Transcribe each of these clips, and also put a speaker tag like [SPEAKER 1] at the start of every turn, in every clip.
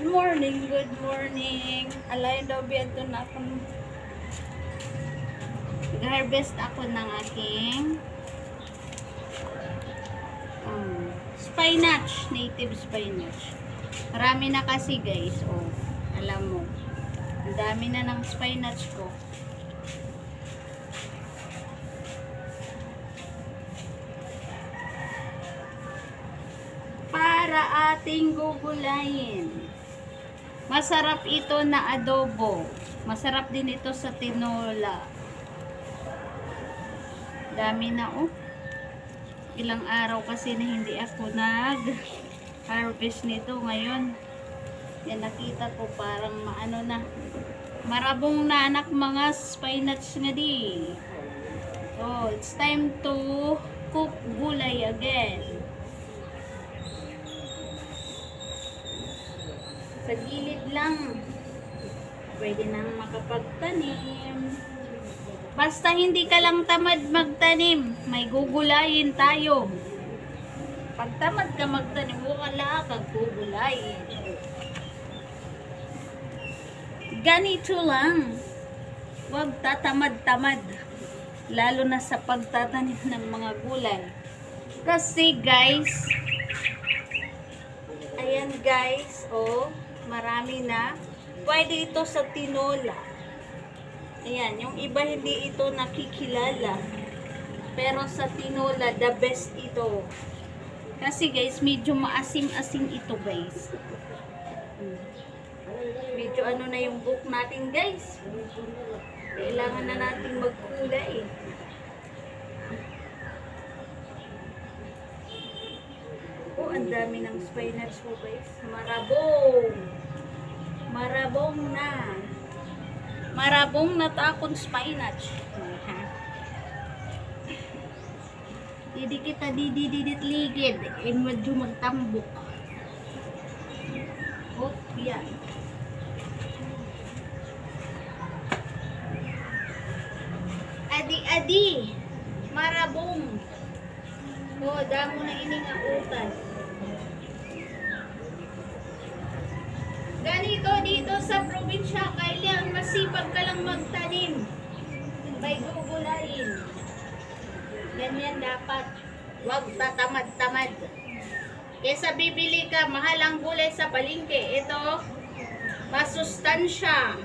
[SPEAKER 1] Good morning, good morning. Alay daw biyado na akong nag-harvest ako ng aking spinach, native spinach. Marami na kasi guys, oh. Alam mo, ang dami na ng spinach ko. Para ating gugulayin. Masarap ito na adobo. Masarap din ito sa tinola. Dami na oh. Ilang araw kasi na hindi ako nag-harvest nito ngayon. Yan nakita ko parang maano na. Marabong na anak mga spinach nga di. So, it's time to cook gulay again. Sa gilid lang. Pwede nang makapagtanim. Basta hindi ka lang tamad magtanim, may gugulayin tayo. Pag tamad ka magtanim, wala kang gugulayin. Ganito lang. Huwag tatamad-tamad. Lalo na sa pagtatanim ng mga gulay. Kasi guys, ayan guys, oh, marami na. Pwede ito sa tinola. Ayan, yung iba hindi ito nakikilala. Pero sa tinola, the best ito. Kasi guys, medyo maasim-asim ito guys. Medyo ano na yung book natin guys. Kailangan na natin magkulay. Oh, ang dami ng spinach mo guys. Marabong. Marabong na. Marabong na takon spinach. Hindi kita didididit ligid. E medyo magtambok. Oh, yan. Adi-adi. Marabong. Oh, damo na ining utas. Ganito dito sa probinsya, kailangan masipag ka lang magtanim. May gugulayin. Ganyan dapat. Huwag tatamad-tamad. Kesa bibili ka, mahal ang gulay sa palengke. Ito, masustansya.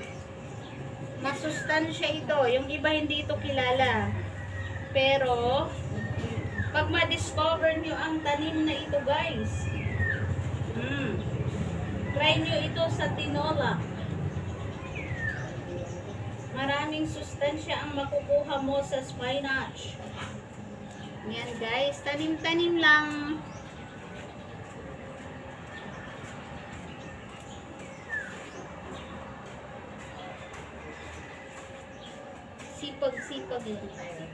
[SPEAKER 1] Masustansya ito. Yung iba hindi ito kilala. Pero, pag ma-discover nyo ang tanim na ito guys, try nyo ito sa tinola. Maraming sustansya ang makukuha mo sa spinach. Yan guys, tanim-tanim lang. Sipag-sipag lang tayo.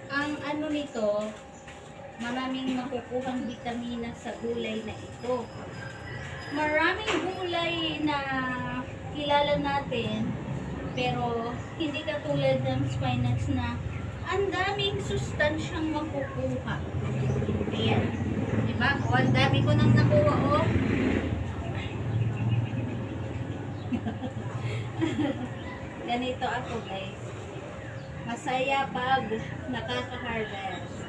[SPEAKER 1] Ang ano nito, maraming makukuhang bitamina sa gulay na ito. Maraming gulay na kilala natin, pero hindi katulad ng spinach na ang daming sustansyang makukuha. Ayan. Diba? O, ang dami ko nang nakuha, oh. Ganito ako, guys. Masaya pag nakaka-harvest.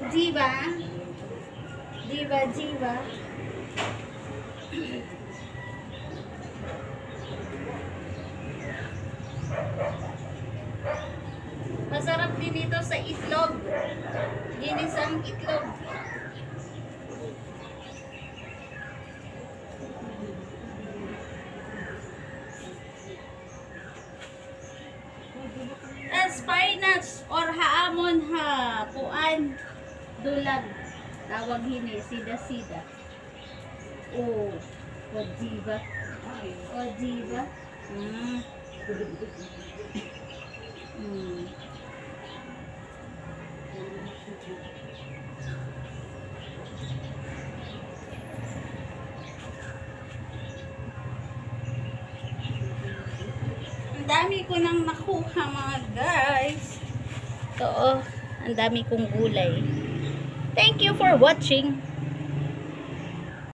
[SPEAKER 1] Diba? Diba, diba? Masarap din ito sa itlog. Ginisang itlog. Spinach or haamon ha puan dulag tawag hini sida-sida. Oh, o diba? O diba? Ang dami ko nang makuha mga guys. Ito, oh, ang dami kong gulay. Thank you for watching.